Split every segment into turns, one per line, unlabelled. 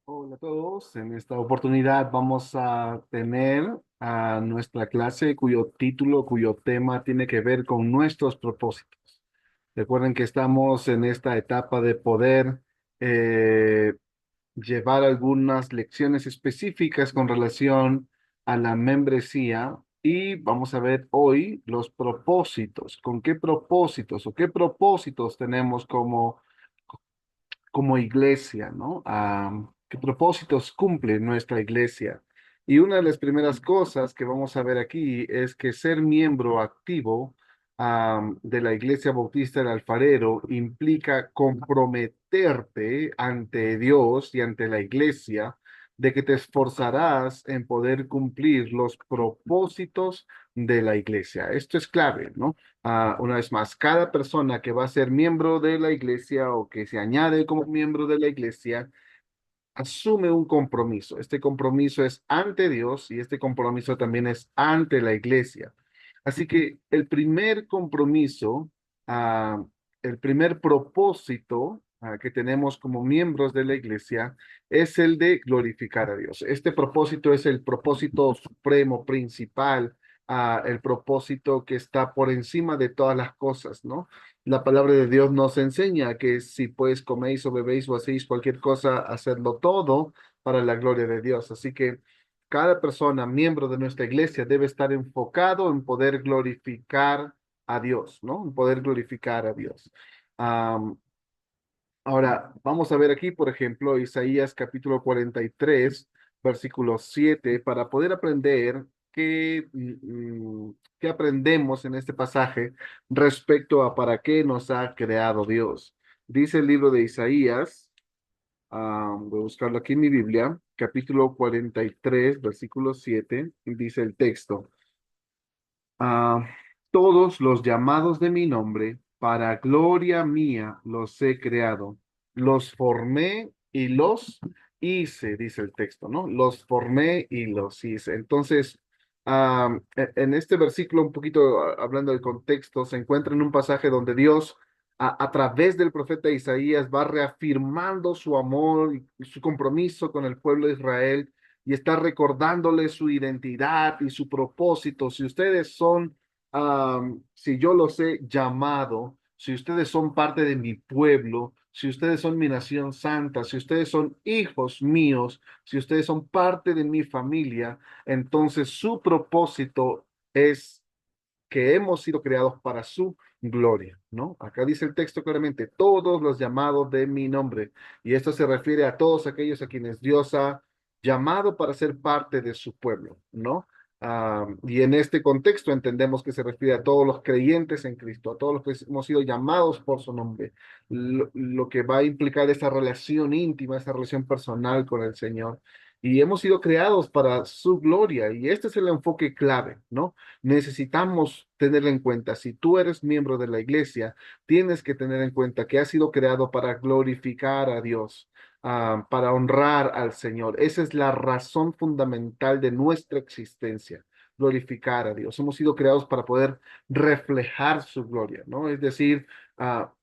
Hola a todos. En esta oportunidad vamos a tener a nuestra clase cuyo título, cuyo tema tiene que ver con nuestros propósitos. Recuerden que estamos en esta etapa de poder eh, llevar algunas lecciones específicas con relación a la membresía y vamos a ver hoy los propósitos. ¿Con qué propósitos o qué propósitos tenemos como iglesia, ¿no? ¿Qué propósitos cumple nuestra iglesia? Y una de las primeras cosas que vamos a ver aquí es que ser miembro activo, de la Iglesia Bautista del Alfarero implica comprometerte ante Dios y ante la iglesia de que te esforzarás en poder cumplir los propósitos de la iglesia. Esto es clave, ¿no? Una vez más, cada persona que va a ser miembro de la iglesia o que se añade como miembro de la iglesia asume un compromiso. Este compromiso es ante Dios y este compromiso también es ante la iglesia. Así que el primer compromiso, ah, el primer propósito que tenemos como miembros de la iglesia es el de glorificar a Dios. Este propósito es el propósito supremo, principal, el propósito que está por encima de todas las cosas, ¿no? La palabra de Dios nos enseña que si pues coméis o bebéis o hacéis cualquier cosa, hacedlo todo para la gloria de Dios. Así que cada persona, miembro de nuestra iglesia, debe estar enfocado en poder glorificar a Dios, ¿no? En poder glorificar a Dios. Am, Ahora, vamos a ver aquí, por ejemplo, Isaías capítulo 43, versículo 7, para poder aprender qué aprendemos en este pasaje respecto a para qué nos ha creado Dios. Dice el libro de Isaías, voy a buscarlo aquí en mi Biblia, capítulo 43, versículo 7, dice el texto. Ah, Todos los llamados de mi nombre, para gloria mía los he creado, los formé y los hice, dice el texto, ¿no? Los formé y los hice. Entonces, en este versículo, un poquito hablando del contexto, se encuentra en un pasaje donde Dios, a través del profeta Isaías, va reafirmando su amor y su compromiso con el pueblo de Israel y está recordándole su identidad y su propósito. Si ustedes son, si yo los he llamado, si ustedes son parte de mi pueblo, si ustedes son mi nación santa, si ustedes son hijos míos, si ustedes son parte de mi familia, entonces su propósito es que hemos sido creados para su gloria, ¿no? Acá dice el texto claramente, todos los llamados de mi nombre, y esto se refiere a todos aquellos a quienes Dios ha llamado para ser parte de su pueblo, ¿no? Y en este contexto entendemos que se refiere a todos los creyentes en Cristo, a todos los que hemos sido llamados por su nombre, lo que va a implicar esa relación íntima, esa relación personal con el Señor. Y hemos sido creados para su gloria, y este es el enfoque clave, ¿no? Necesitamos tenerlo en cuenta. Si tú eres miembro de la iglesia, tienes que tener en cuenta que has sido creado para glorificar a Dios, para honrar al Señor. Esa es la razón fundamental de nuestra existencia, glorificar a Dios. Hemos sido creados para poder reflejar su gloria, ¿no? Es decir, ah,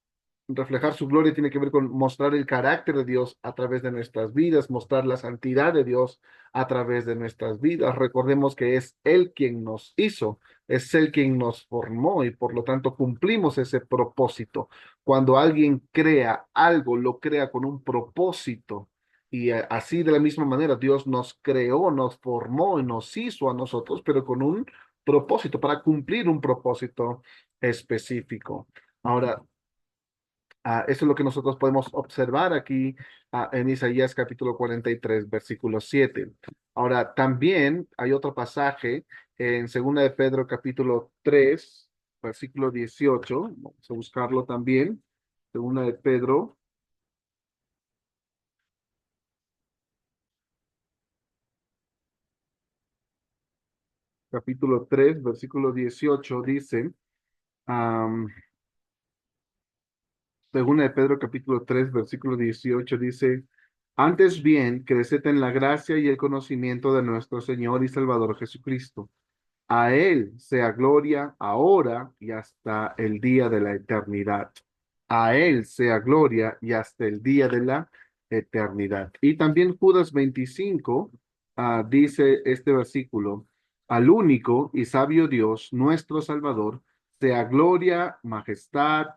reflejar su gloria tiene que ver con mostrar el carácter de Dios a través de nuestras vidas, mostrar la santidad de Dios a través de nuestras vidas. Recordemos que es Él quien nos hizo, es Él quien nos formó y por lo tanto cumplimos ese propósito. Cuando alguien crea algo, lo crea con un propósito. Y así de la misma manera Dios nos creó, nos formó y nos hizo a nosotros, pero con un propósito, para cumplir un propósito específico. Ahora, eso es lo que nosotros podemos observar aquí en Isaías capítulo 43, versículo 7. Ahora, también hay otro pasaje en Segunda de Pedro capítulo 3, versículo 18. Vamos a buscarlo también. Segunda de Pedro, capítulo 3, versículo 18 dice, am, Segunda de Pedro capítulo 3, versículo 18 dice, antes bien, creced en la gracia y el conocimiento de nuestro Señor y Salvador Jesucristo. A Él sea gloria ahora y hasta el día de la eternidad. A Él sea gloria y hasta el día de la eternidad. Y también Judas 25 dice este versículo, al único y sabio Dios, nuestro Salvador, sea gloria, majestad,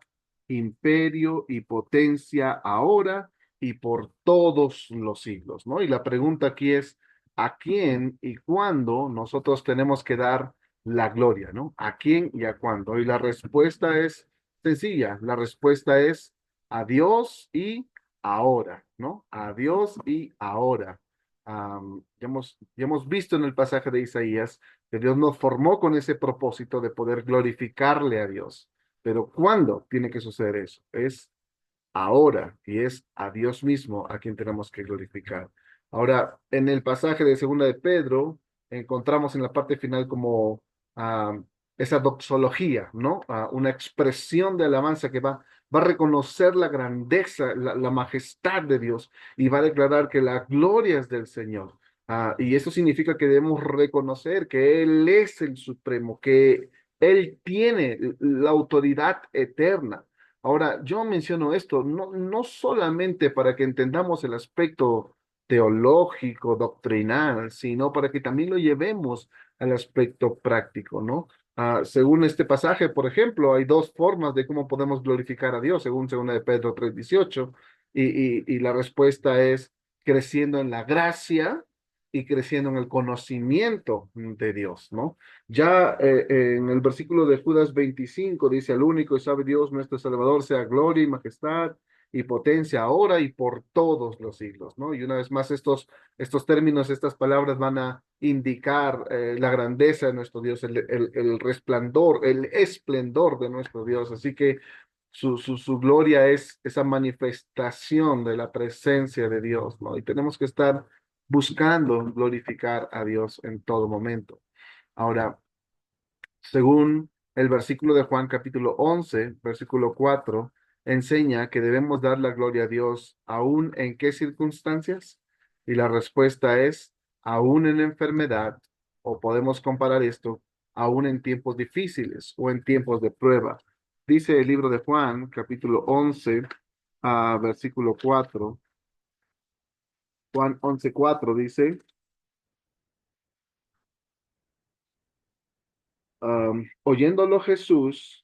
imperio y potencia ahora y por todos los siglos, ¿no? Y la pregunta aquí es, ¿a quién y cuándo nosotros tenemos que dar la gloria, ¿no? ¿A quién y a cuándo? Y la respuesta es sencilla, la respuesta es a Dios y ahora, ¿no? A Dios y ahora. Ya hemos visto en el pasaje de Isaías que Dios nos formó con ese propósito de poder glorificarle a Dios. Pero ¿cuándo tiene que suceder eso? Es ahora y es a Dios mismo a quien tenemos que glorificar. Ahora, en el pasaje de Segunda de Pedro, encontramos en la parte final como ah, esa doxología, ¿no? Una expresión de alabanza que va a reconocer la grandeza, la majestad de Dios y va a declarar que la gloria es del Señor. Y eso significa que debemos reconocer que Él es el Supremo, que Él tiene la autoridad eterna. Ahora, yo menciono esto no solamente para que entendamos el aspecto teológico, doctrinal, sino para que también lo llevemos al aspecto práctico, ¿no? Según este pasaje, por ejemplo, hay dos formas de cómo podemos glorificar a Dios, según 2 de Pedro 3:18, y la respuesta es creciendo en la gracia y creciendo en el conocimiento de Dios, ¿no? Ya en el versículo de Judas 25 dice, al único y sabe Dios nuestro Salvador sea gloria y majestad y potencia ahora y por todos los siglos, ¿no? Y una vez más estos términos, estas palabras van a indicar la grandeza de nuestro Dios, el resplandor, el esplendor de nuestro Dios. Así que su gloria es esa manifestación de la presencia de Dios, ¿no? Y tenemos que estar buscando glorificar a Dios en todo momento. Ahora, según el versículo de Juan capítulo 11 versículo 4 enseña que debemos dar la gloria a Dios aún en qué circunstancias. Y la respuesta es aún en enfermedad, o podemos comparar esto aún en tiempos difíciles o en tiempos de prueba. Dice el libro de Juan capítulo 11 versículo 4. Juan 11:4 dice, oyéndolo Jesús.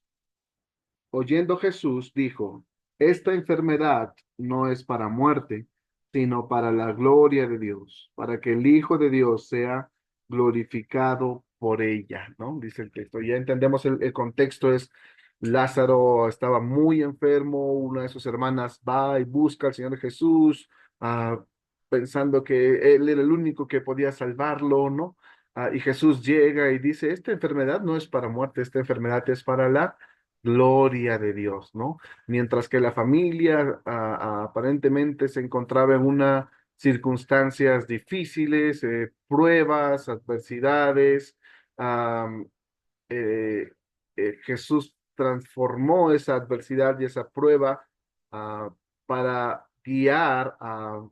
Oyendo Jesús, dijo, esta enfermedad no es para muerte, sino para la gloria de Dios, para que el Hijo de Dios sea glorificado por ella, ¿no? Dice el texto. Ya entendemos el contexto es, Lázaro estaba muy enfermo, una de sus hermanas va y busca al Señor Jesús, pensando que él era el único que podía salvarlo, ¿no? Y Jesús llega y dice, esta enfermedad no es para muerte, esta enfermedad es para la gloria de Dios, ¿no? Mientras que la familia aparentemente se encontraba en unas circunstancias difíciles, pruebas, adversidades, am, eh, Jesús transformó esa adversidad y esa prueba ah, para guiar a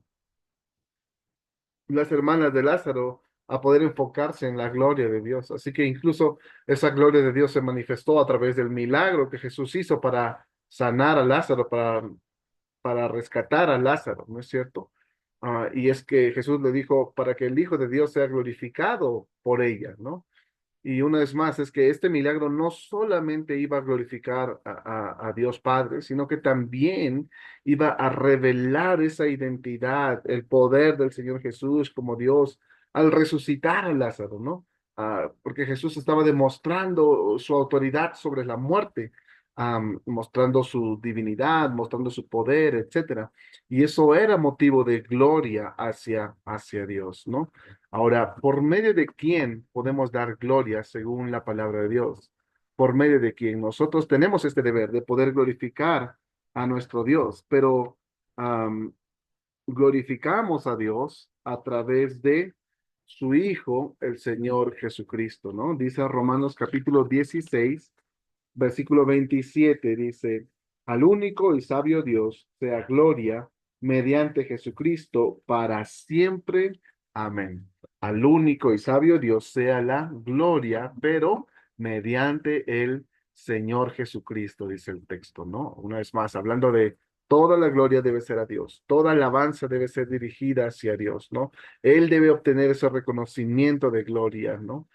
las hermanas de Lázaro a poder enfocarse en la gloria de Dios. Así que incluso esa gloria de Dios se manifestó a través del milagro que Jesús hizo para sanar a Lázaro, para rescatar a Lázaro, ¿no es cierto? Y es que Jesús le dijo para que el Hijo de Dios sea glorificado por ella, ¿no? Y una vez más, es que este milagro no solamente iba a glorificar a Dios Padre, sino que también iba a revelar esa identidad, el poder del Señor Jesús como Dios al resucitar a Lázaro, ¿no? Porque Jesús estaba demostrando su autoridad sobre la muerte, mostrando su divinidad, mostrando su poder, etcétera. Y eso era motivo de gloria hacia Dios, ¿no? Ahora, ¿por medio de quién podemos dar gloria según la palabra de Dios? Por medio de quién nosotros tenemos este deber de poder glorificar a nuestro Dios, pero am, glorificamos a Dios a través de su Hijo, el Señor Jesucristo, ¿no? Dice Romanos capítulo 16 versículo 27 dice, al único y sabio Dios sea gloria mediante Jesucristo para siempre. Amén. Al único y sabio Dios sea la gloria, pero mediante el Señor Jesucristo, dice el texto, ¿no? Una vez más, hablando de toda la gloria debe ser a Dios, toda alabanza debe ser dirigida hacia Dios, ¿no? Él debe obtener ese reconocimiento de gloria, ¿no?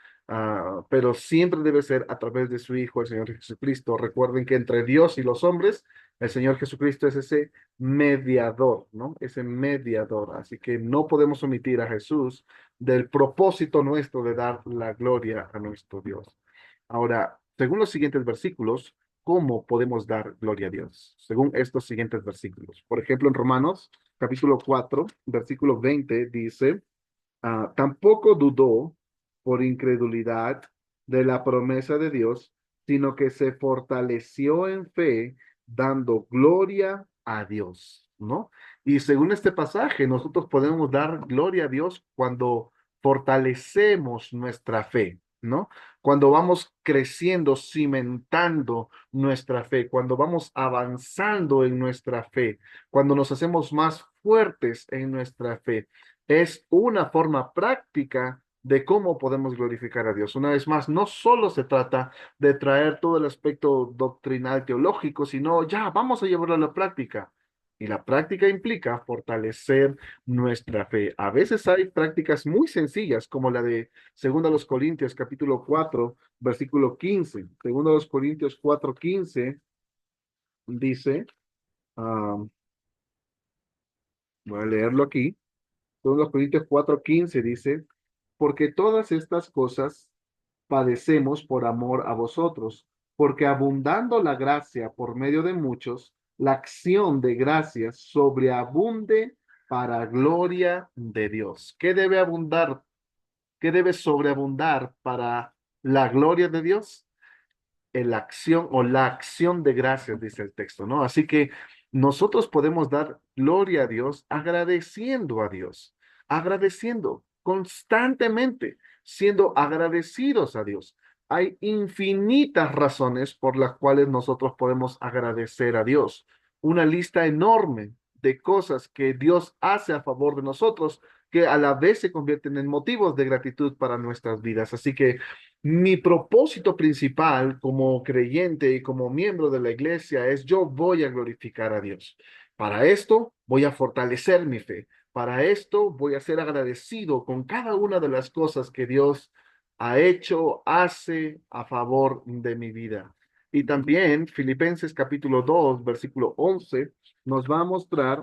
Pero siempre debe ser a través de su Hijo, el Señor Jesucristo. Recuerden que entre Dios y los hombres, el Señor Jesucristo es ese mediador, ¿no? Ese mediador. Así que no podemos omitir a Jesús del propósito nuestro de dar la gloria a nuestro Dios. Ahora, según los siguientes versículos, ¿cómo podemos dar gloria a Dios? Según estos siguientes versículos. Por ejemplo, en Romanos capítulo 4, versículo 20 dice, tampoco dudó por incredulidad de la promesa de Dios, sino que se fortaleció en fe, dando gloria a Dios, ¿no? Y según este pasaje, nosotros podemos dar gloria a Dios cuando fortalecemos nuestra fe, ¿no? Cuando vamos creciendo, cimentando nuestra fe, cuando vamos avanzando en nuestra fe, cuando nos hacemos más fuertes en nuestra fe. Es una forma práctica de cómo podemos glorificar a Dios. Una vez más, no solo se trata de traer todo el aspecto doctrinal teológico, sino ya vamos a llevarlo a la práctica. Y la práctica implica fortalecer nuestra fe. A veces hay prácticas muy sencillas, como la de 2 Corintios capítulo 4, versículo 15. 2 Corintios 4, 15 dice, ah, voy a leerlo aquí. 2 Corintios 4:15 dice, porque todas estas cosas padecemos por amor a vosotros, porque abundando la gracia por medio de muchos, la acción de gracias sobreabunde para gloria de Dios. ¿Qué debe abundar? ¿Qué debe sobreabundar para la gloria de Dios? La acción o la acción de gracias, dice el texto, ¿no? Así que nosotros podemos dar gloria a Dios agradeciendo a Dios, agradeciendo constantemente, siendo agradecidos a Dios. Hay infinitas razones por las cuales nosotros podemos agradecer a Dios. Una lista enorme de cosas que Dios hace a favor de nosotros que a la vez se convierten en motivos de gratitud para nuestras vidas. Así que mi propósito principal como creyente y como miembro de la iglesia es yo voy a glorificar a Dios. Para esto voy a fortalecer mi fe. Para esto voy a ser agradecido con cada una de las cosas que Dios ha hecho, hace a favor de mi vida. Y también Filipenses capítulo 2 versículo 11 nos va a mostrar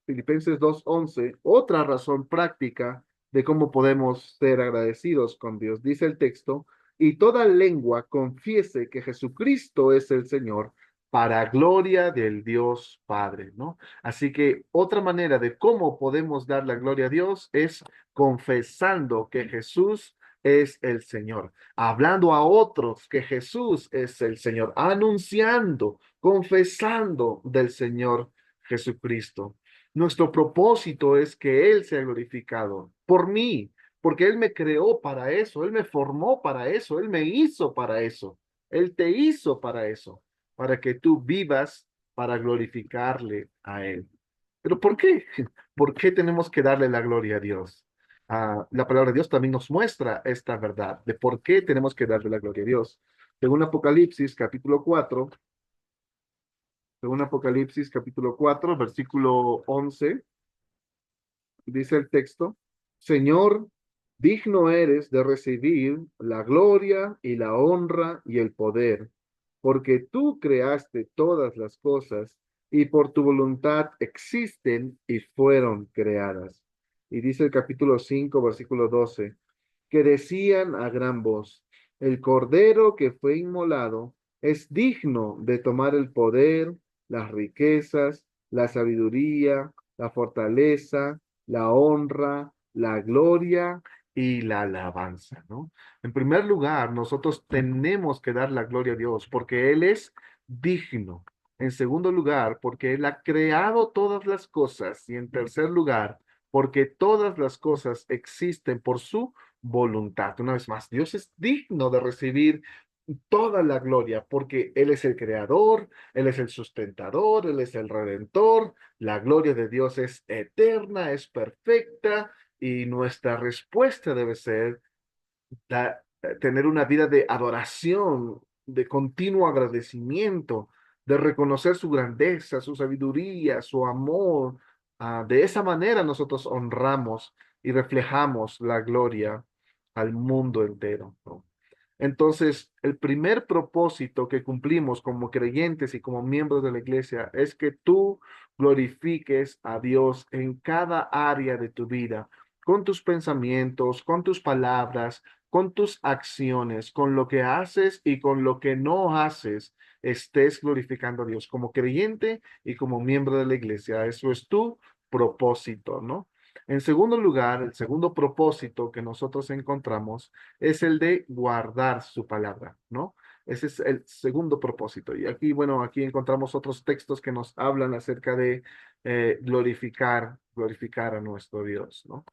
Filipenses 2:11, otra razón práctica de cómo podemos ser agradecidos con Dios. Dice el texto, y toda lengua confiese que Jesucristo es el Señor para gloria del Dios Padre, ¿no? Así que otra manera de cómo podemos dar la gloria a Dios es confesando que Jesús es el Señor, hablando a otros que Jesús es el Señor, anunciando, confesando del Señor Jesucristo. Nuestro propósito es que Él sea glorificado por mí, porque Él me creó para eso, Él me formó para eso, Él me hizo para eso, Él te hizo para eso, para que tú vivas para glorificarle a Él. ¿Pero por qué? ¿Por qué tenemos que darle la gloria a Dios? La palabra de Dios también nos muestra esta verdad de por qué tenemos que darle la gloria a Dios. Según Apocalipsis capítulo 4, según Apocalipsis capítulo 4 versículo 11. Dice el texto, Señor, digno eres de recibir la gloria y la honra y el poder, porque tú creaste todas las cosas y por tu voluntad existen y fueron creadas. Y dice el capítulo 5 versículo 12, que decían a gran voz, el cordero que fue inmolado es digno de tomar el poder, las riquezas, la sabiduría, la fortaleza, la honra, la gloria y la alabanza, ¿no? En primer lugar, nosotros tenemos que dar la gloria a Dios porque Él es digno. En segundo lugar, porque Él ha creado todas las cosas. Y en tercer lugar, porque todas las cosas existen por su voluntad. Una vez más, Dios es digno de recibir toda la gloria porque Él es el creador, Él es el sustentador, Él es el redentor. La gloria de Dios es eterna, es perfecta y nuestra respuesta debe ser tener una vida de adoración, de continuo agradecimiento de reconocer su grandeza, su sabiduría, su amor. De esa manera nosotros honramos y reflejamos la gloria al mundo entero, ¿no? Entonces, el primer propósito que cumplimos como creyentes y como miembros de la iglesia es que tú glorifiques a Dios en cada área de tu vida, con tus pensamientos, con tus palabras, con tus acciones, con lo que haces y con lo que no haces, estés glorificando a Dios como creyente y como miembro de la iglesia. Eso es tu propósito, ¿no? En segundo lugar, el segundo propósito que nosotros encontramos es el de guardar su palabra, ¿no? Ese es el segundo propósito. Y aquí, bueno, aquí encontramos otros textos que nos hablan acerca de glorificar a nuestro Dios, ¿no?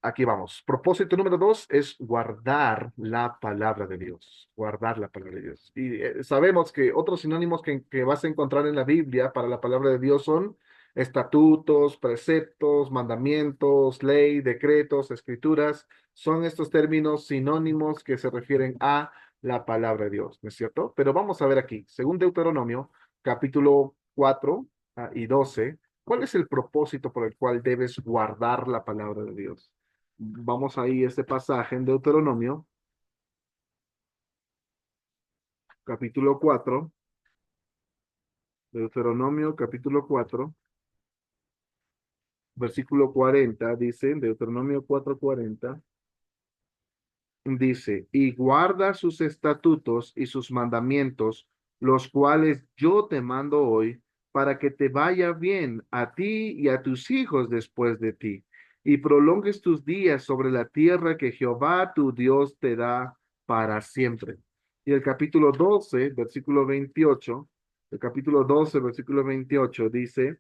Aquí vamos. Propósito número dos es guardar la palabra de Dios. Guardar la palabra de Dios. Y sabemos que otros sinónimos que vas a encontrar en la Biblia para la palabra de Dios son estatutos, preceptos, mandamientos, ley, decretos, escrituras. Son estos términos sinónimos que se refieren a la palabra de Dios, ¿no es cierto? Pero vamos a ver aquí, según Deuteronomio, capítulo 4 y 12. ¿Cuál es el propósito por el cual debes guardar la palabra de Dios? Vamos ahí a este pasaje en Deuteronomio, capítulo 4, Deuteronomio capítulo 4, versículo 40, dice, Deuteronomio 4:40, dice, y guarda sus estatutos y sus mandamientos, los cuales yo te mando hoy, para que te vaya bien a ti y a tus hijos después de ti, y prolongues tus días sobre la tierra que Jehová tu Dios te da para siempre. Y el capítulo 12, versículo 28, el capítulo 12, versículo 28 dice,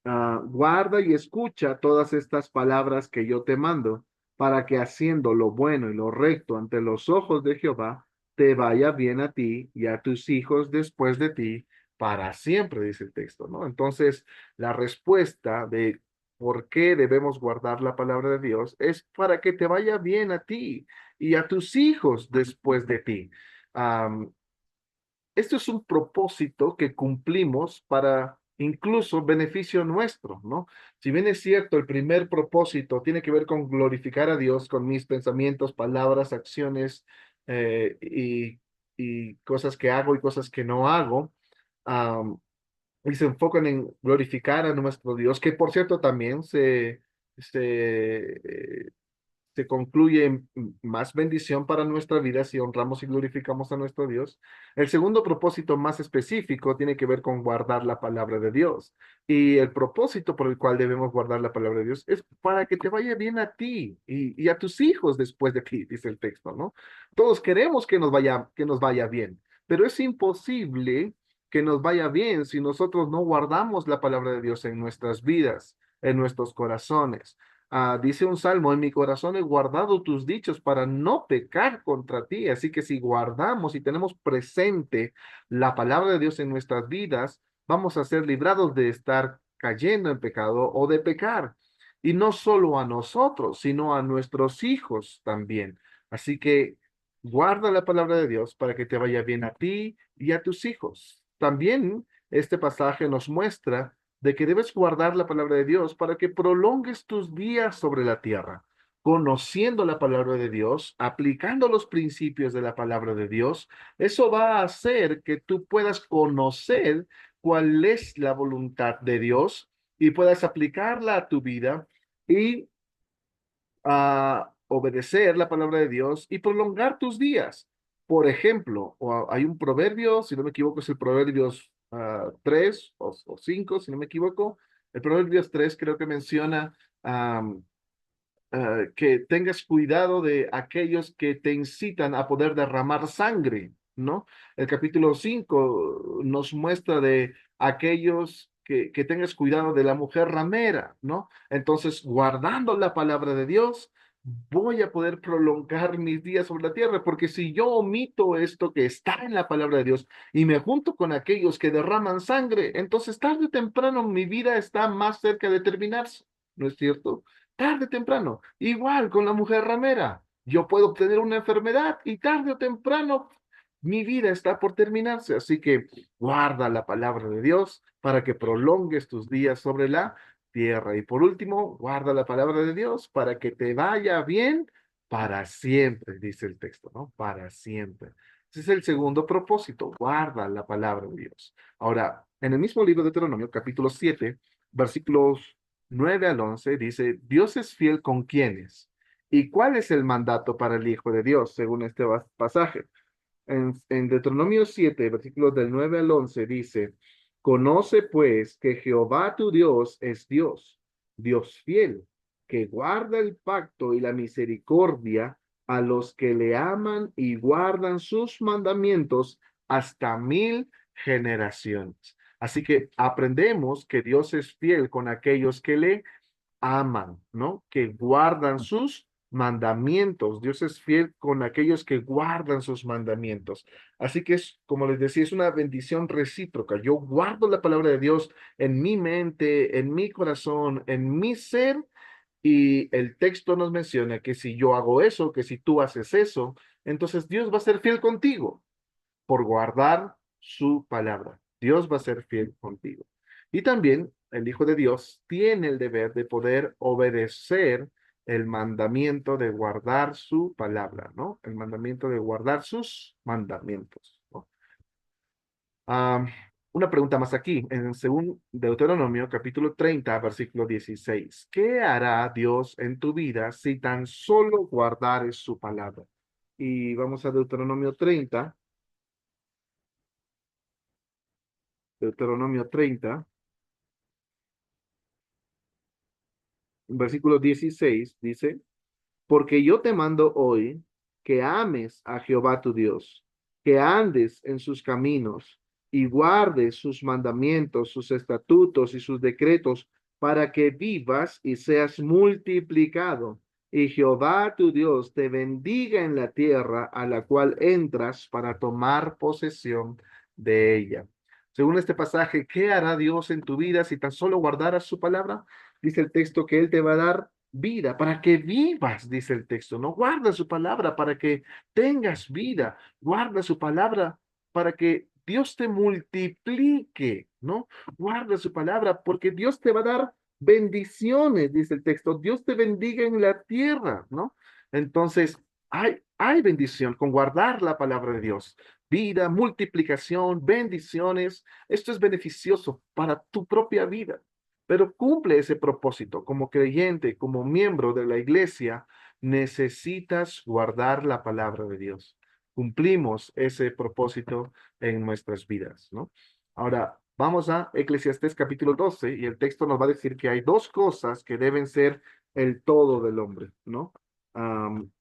guarda y escucha todas estas palabras que yo te mando, para que haciendo lo bueno y lo recto ante los ojos de Jehová, te vaya bien a ti y a tus hijos después de ti para siempre, dice el texto, ¿no? Entonces, la respuesta de por qué debemos guardar la palabra de Dios es para que te vaya bien a ti y a tus hijos después de ti. Um, Esto es un propósito que cumplimos para incluso beneficio nuestro, ¿no? Si bien es cierto, el primer propósito tiene que ver con glorificar a Dios con mis pensamientos, palabras, acciones y cosas que hago y cosas que no hago, am, y se enfocan en glorificar a nuestro Dios, que por cierto también se concluye en más bendición para nuestra vida si honramos y glorificamos a nuestro Dios. El segundo propósito más específico tiene que ver con guardar la palabra de Dios. Y el propósito por el cual debemos guardar la palabra de Dios es para que te vaya bien a ti y a tus hijos después de ti, dice el texto, ¿no? Todos queremos que nos vaya bien, pero es imposible que nos vaya bien si nosotros no guardamos la palabra de Dios en nuestras vidas, en nuestros corazones. Dice un salmo, en mi corazón he guardado tus dichos para no pecar contra ti. Así que si guardamos y tenemos presente la palabra de Dios en nuestras vidas, vamos a ser librados de estar cayendo en pecado o de pecar. Y no solo a nosotros, sino a nuestros hijos también. Así que guarda la palabra de Dios para que te vaya bien a ti y a tus hijos. También este pasaje nos muestra de que debes guardar la palabra de Dios para que prolongues tus días sobre la tierra, conociendo la palabra de Dios, aplicando los principios de la palabra de Dios. Eso va a hacer que tú puedas conocer cuál es la voluntad de Dios y puedas aplicarla a tu vida y obedecer la palabra de Dios y prolongar tus días. Por ejemplo, hay un proverbio, si no me equivoco, es el Proverbios 3 o 5, si no me equivoco. El Proverbios 3 creo que menciona que tengas cuidado de aquellos que te incitan a poder derramar sangre, ¿no? El capítulo 5 nos muestra de aquellos que tengas cuidado de la mujer ramera, ¿no? Entonces, guardando la palabra de Dios, voy a poder prolongar mis días sobre la tierra, porque si yo omito esto que está en la palabra de Dios y me junto con aquellos que derraman sangre, entonces tarde o temprano mi vida está más cerca de terminarse, ¿no es cierto? Tarde o temprano. Igual con la mujer ramera. Yo puedo obtener una enfermedad y tarde o temprano mi vida está por terminarse, así que guarda la palabra de Dios para que prolongues tus días sobre la tierra. Y por último, guarda la palabra de Dios para que te vaya bien para siempre, dice el texto, ¿no? Para siempre. Ese es el segundo propósito, guarda la palabra de Dios. Ahora, en el mismo libro de Deuteronomio, capítulo 7, versículos 9 al 11, dice, Dios es fiel con quienes. ¿Y cuál es el mandato para el Hijo de Dios, según este pasaje? En Deuteronomio 7, versículos del 9 al 11, dice, conoce pues que Jehová tu Dios es Dios, Dios fiel, que guarda el pacto y la misericordia a los que le aman y guardan sus mandamientos hasta 1000 generaciones. Así que aprendemos que Dios es fiel con aquellos que le aman, ¿no? Que guardan sus mandamientos. Dios es fiel con aquellos que guardan sus mandamientos. Así que es, como les decía, es una bendición recíproca. Yo guardo la palabra de Dios en mi mente, en mi corazón, en mi ser, y el texto nos menciona que si yo hago eso, que si tú haces eso, entonces Dios va a ser fiel contigo por guardar su palabra. Dios va a ser fiel contigo. Y también el Hijo de Dios tiene el deber de poder obedecer el mandamiento de guardar su palabra, ¿no? El mandamiento de guardar sus mandamientos, ¿no? Ah, una pregunta más aquí, según Deuteronomio capítulo 30, versículo 16. ¿Qué hará Dios en tu vida si tan solo guardares su palabra? Y vamos a Deuteronomio 30, Deuteronomio 30, versículo 16 dice, porque yo te mando hoy que ames a Jehová tu Dios, que andes en sus caminos y guardes sus mandamientos, sus estatutos y sus decretos, para que vivas y seas multiplicado. Y Jehová tu Dios te bendiga en la tierra a la cual entras para tomar posesión de ella. Según este pasaje, ¿qué hará Dios en tu vida si tan solo guardaras su palabra? Dice el texto que Él te va a dar vida, para que vivas, dice el texto, ¿no? Guarda su palabra para que tengas vida, guarda su palabra para que Dios te multiplique, ¿no? Guarda su palabra porque Dios te va a dar bendiciones, dice el texto, Dios te bendiga en la tierra, ¿no? Entonces, hay bendición con guardar la palabra de Dios. Vida, multiplicación, bendiciones. Esto es beneficioso para tu propia vida, pero cumple ese propósito. Como creyente, como miembro de la iglesia, necesitas guardar la palabra de Dios. Cumplimos ese propósito en nuestras vidas, ¿no? Ahora, vamos a Eclesiastés capítulo 12 y el texto nos va a decir que hay dos cosas que deben ser el todo del hombre, ¿no? Am,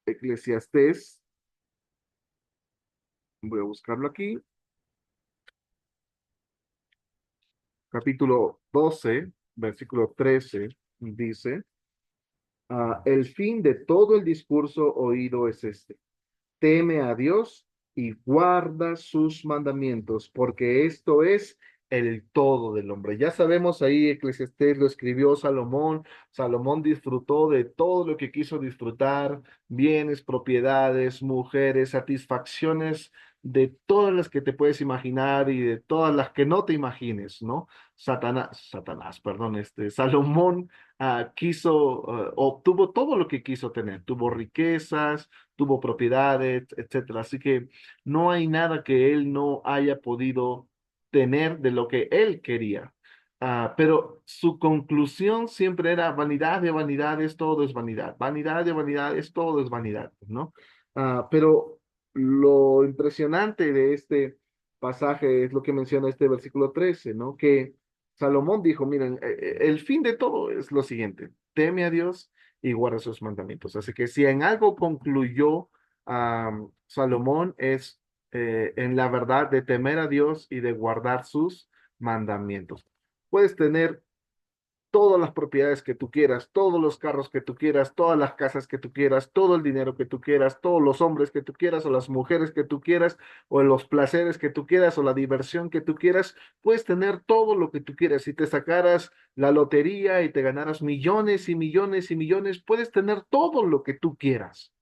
Eclesiastés, voy a buscarlo aquí, capítulo 12, versículo 13, dice, el fin de todo el discurso oído es este: teme a Dios y guarda sus mandamientos, porque esto es el todo del hombre. Ya sabemos ahí, Eclesiastés lo escribió Salomón. Salomón disfrutó de todo lo que quiso disfrutar: bienes, propiedades, mujeres, satisfacciones de todas las que te puedes imaginar y de todas las que no te imagines, ¿no? Perdón, Salomón obtuvo todo lo que quiso tener, tuvo riquezas, tuvo propiedades, etcétera. Así que no hay nada que él no haya podido tener de lo que él quería. Pero su conclusión siempre era: vanidad de vanidades, todo es vanidad. Vanidad de vanidades, todo es vanidad, ¿no? Pero lo impresionante de este pasaje es lo que menciona este versículo 13, ¿no? Que Salomón dijo, miren, el fin de todo es lo siguiente: teme a Dios y guarda sus mandamientos. Así que si en algo concluyó Salomón es en la verdad de temer a Dios y de guardar sus mandamientos. Puedes tener todas las propiedades que tú quieras, todos los carros que tú quieras, todas las casas que tú quieras, todo el dinero que tú quieras, todos los hombres que tú quieras, o las mujeres que tú quieras, o los placeres que tú quieras, o la diversión que tú quieras. Puedes tener todo lo que tú quieras. Si te sacaras la lotería y te ganaras millones y millones y millones, puedes tener todo lo que tú quieras.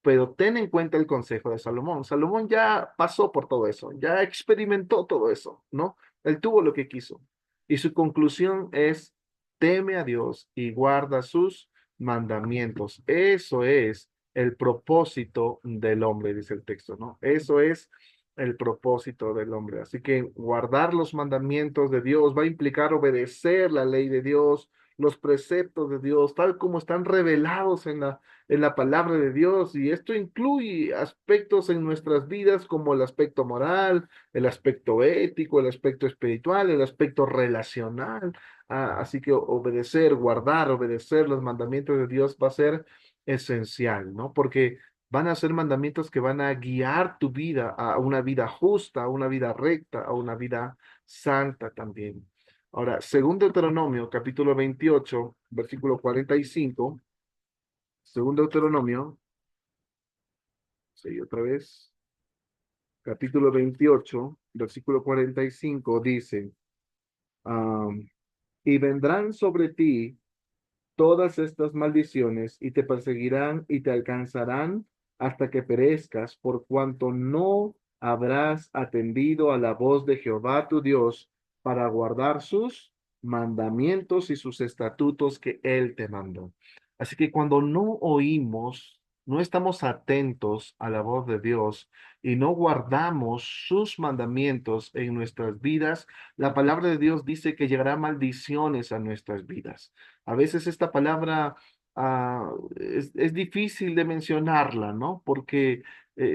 pero ten en cuenta el consejo de Salomón. Salomón ya pasó por todo eso, ya experimentó todo eso, ¿no? Él tuvo lo que quiso. Y su conclusión es, teme a Dios y guarda sus mandamientos. Eso es el propósito del hombre, dice el texto, ¿no? Eso es el propósito del hombre. Así que guardar los mandamientos de Dios va a implicar obedecer la ley de Dios, los preceptos de Dios, tal como están revelados en la palabra de Dios. Y esto incluye aspectos en nuestras vidas como el aspecto moral, el aspecto ético, el aspecto espiritual, el aspecto relacional. Así que obedecer, guardar, obedecer los mandamientos de Dios va a ser esencial, ¿no? Porque van a ser mandamientos que van a guiar tu vida a una vida justa, a una vida recta, a una vida santa también. Ahora, según Deuteronomio, capítulo 28, versículo 45, según Deuteronomio, sí, otra vez, capítulo 28, versículo 45, dice, um, y vendrán sobre ti todas estas maldiciones y te perseguirán y te alcanzarán hasta que perezcas, por cuanto no habrás atendido a la voz de Jehová tu Dios para guardar sus mandamientos y sus estatutos que él te mandó. Así que cuando no oímos, no estamos atentos a la voz de Dios y no guardamos sus mandamientos en nuestras vidas, la palabra de Dios dice que llegará maldiciones a nuestras vidas. A veces esta palabra es difícil de mencionarla, ¿no? Porque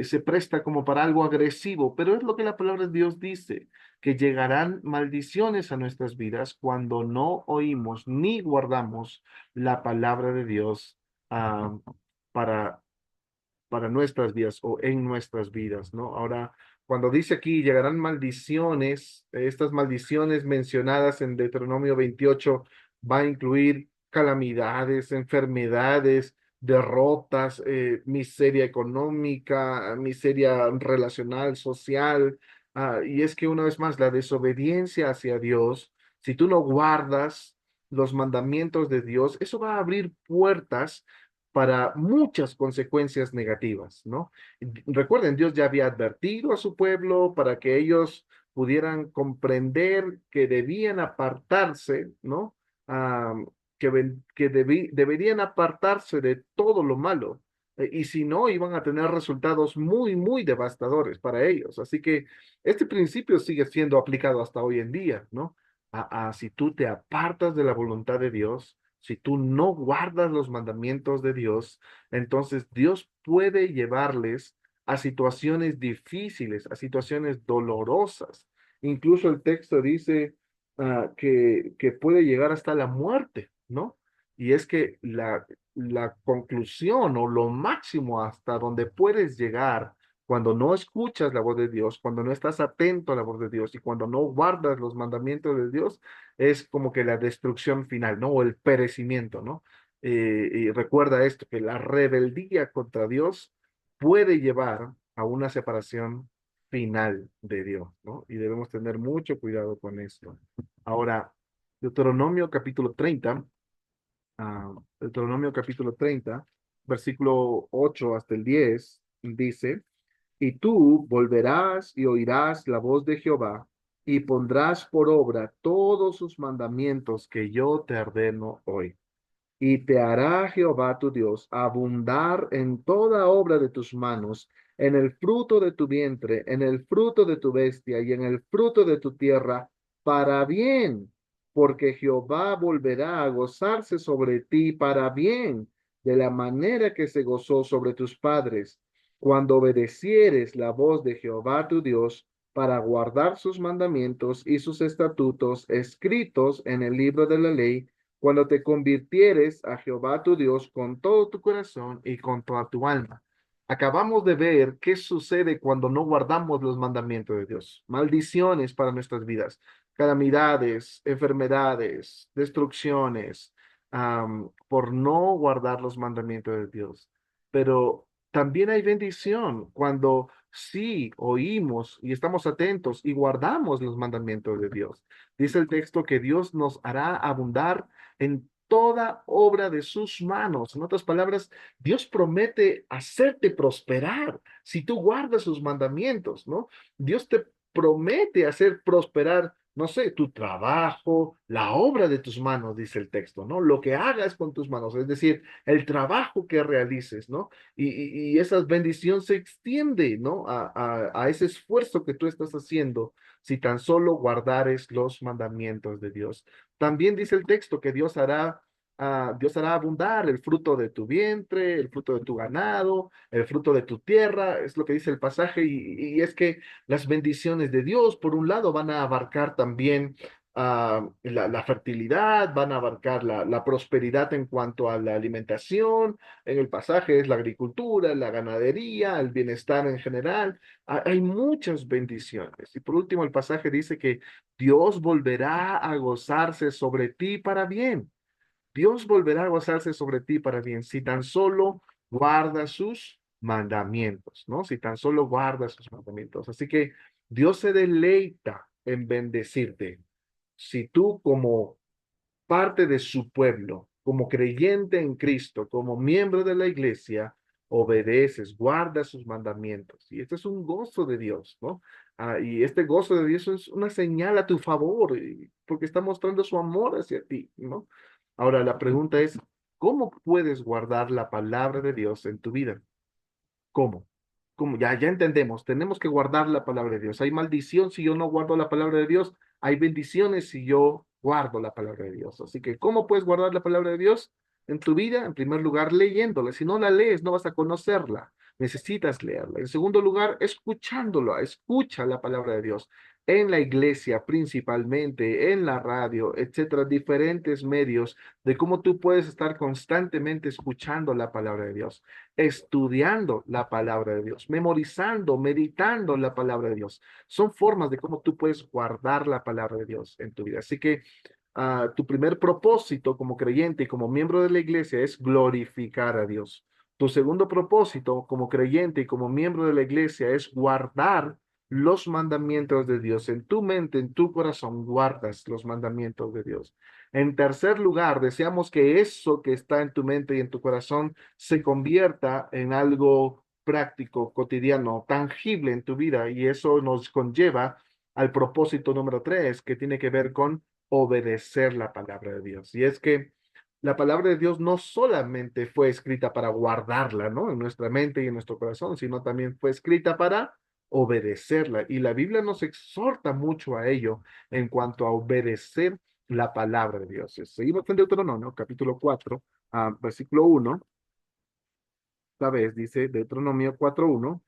se presta como para algo agresivo, pero es lo que la palabra de Dios dice, que llegarán maldiciones a nuestras vidas cuando no oímos ni guardamos la palabra de Dios ah, para nuestras vidas o en nuestras vidas, ¿no? Ahora, cuando dice aquí, llegarán maldiciones, estas maldiciones mencionadas en Deuteronomio 28 va a incluir calamidades, enfermedades, derrotas, miseria económica, miseria relacional, social. Y es que una vez más, la desobediencia hacia Dios, si tú no guardas los mandamientos de Dios, eso va a abrir puertas para muchas consecuencias negativas, ¿no? Recuerden, Dios ya había advertido a su pueblo para que ellos pudieran comprender que debían apartarse, ¿no? Ah, deberían apartarse de todo lo malo. Y si no, iban a tener resultados muy, muy devastadores para ellos. Así que este principio sigue siendo aplicado hasta hoy en día, ¿no? Si tú te apartas de la voluntad de Dios, si tú no guardas los mandamientos de Dios, entonces Dios puede llevarles a situaciones difíciles, a situaciones dolorosas. Incluso el texto dice que puede llegar hasta la muerte, ¿no? Y es que la conclusión o lo máximo hasta donde puedes llegar cuando no escuchas la voz de Dios, cuando no estás atento a la voz de Dios y cuando no guardas los mandamientos de Dios, es como que la destrucción final, ¿no? O el perecimiento, ¿no? Y recuerda esto, que la rebeldía contra Dios puede llevar a una separación final de Dios, ¿no? Y debemos tener mucho cuidado con esto. Ahora, Deuteronomio capítulo 30, Deuteronomio capítulo 30, versículo 8 hasta el 10, dice, y tú volverás y oirás la voz de Jehová y pondrás por obra todos sus mandamientos que yo te ordeno hoy. Y te hará Jehová tu Dios abundar en toda obra de tus manos, en el fruto de tu vientre, en el fruto de tu bestia y en el fruto de tu tierra, para bien, porque Jehová volverá a gozarse sobre ti para bien, de la manera que se gozó sobre tus padres, cuando obedecieres la voz de Jehová tu Dios, para guardar sus mandamientos y sus estatutos escritos en el libro de la ley, cuando te convirtieres a Jehová tu Dios con todo tu corazón y con toda tu alma. Acabamos de ver qué sucede cuando no guardamos los mandamientos de Dios. Maldiciones para nuestras vidas, calamidades, enfermedades, destrucciones, por no guardar los mandamientos de Dios. Pero también hay bendición cuando sí oímos y estamos atentos y guardamos los mandamientos de Dios. Dice el texto que Dios nos hará abundar en toda obra de sus manos. En otras palabras, Dios promete hacerte prosperar si tú guardas sus mandamientos, ¿no? Dios te promete hacer prosperar, no sé, tu trabajo, la obra de tus manos, dice el texto, ¿no? Lo que hagas con tus manos, es decir, el trabajo que realices, ¿no? Y esa bendición se extiende, ¿no? A ese esfuerzo que tú estás haciendo si tan solo guardares los mandamientos de Dios. También dice el texto que Dios hará abundar el fruto de tu vientre, el fruto de tu ganado, el fruto de tu tierra, es lo que dice el pasaje, y es que las bendiciones de Dios, por un lado, van a abarcar también la fertilidad, van a abarcar la prosperidad en cuanto a la alimentación, en el pasaje es la agricultura, la ganadería, el bienestar en general. Hay muchas bendiciones. Y por último, el pasaje dice que Dios volverá a gozarse sobre ti para bien. Dios volverá a gozarse sobre ti para bien si tan solo guardas sus mandamientos, ¿no? Si tan solo guardas sus mandamientos. Así que Dios se deleita en bendecirte. Si tú como parte de su pueblo, como creyente en Cristo, como miembro de la iglesia, obedeces, guardas sus mandamientos. Y este es un gozo de Dios, ¿no? Y este gozo de Dios es una señal a tu favor, porque está mostrando su amor hacia ti, ¿no? Ahora, la pregunta es, ¿cómo puedes guardar la palabra de Dios en tu vida? ¿Cómo? ¿Cómo? Ya entendemos, tenemos que guardar la palabra de Dios. Hay maldición si yo no guardo la palabra de Dios, hay bendiciones si yo guardo la palabra de Dios. Así que, ¿cómo puedes guardar la palabra de Dios en tu vida? En primer lugar, leyéndola. Si no la lees, no vas a conocerla. Necesitas leerla. En segundo lugar, escuchándola. Escucha la palabra de Dios en la iglesia principalmente, en la radio, etcétera, diferentes medios de cómo tú puedes estar constantemente escuchando la palabra de Dios, estudiando la palabra de Dios, memorizando, meditando la palabra de Dios. Son formas de cómo tú puedes guardar la palabra de Dios en tu vida. Así que tu primer propósito como creyente y como miembro de la iglesia es glorificar a Dios. Tu segundo propósito como creyente y como miembro de la iglesia es guardar los mandamientos de Dios. En tu mente, en tu corazón, guardas los mandamientos de Dios. En tercer lugar, deseamos que eso que está en tu mente y en tu corazón se convierta en algo práctico, cotidiano, tangible en tu vida. Y eso nos conlleva al propósito número tres, que tiene que ver con obedecer la palabra de Dios. Y es que la palabra de Dios no solamente fue escrita para guardarla, ¿no? En nuestra mente y en nuestro corazón, sino también fue escrita para obedecerla. Y la Biblia nos exhorta mucho a ello en cuanto a obedecer la palabra de Dios. Seguimos en Deuteronomio, capítulo 4, versículo 1. Esta vez dice Deuteronomio 4:1.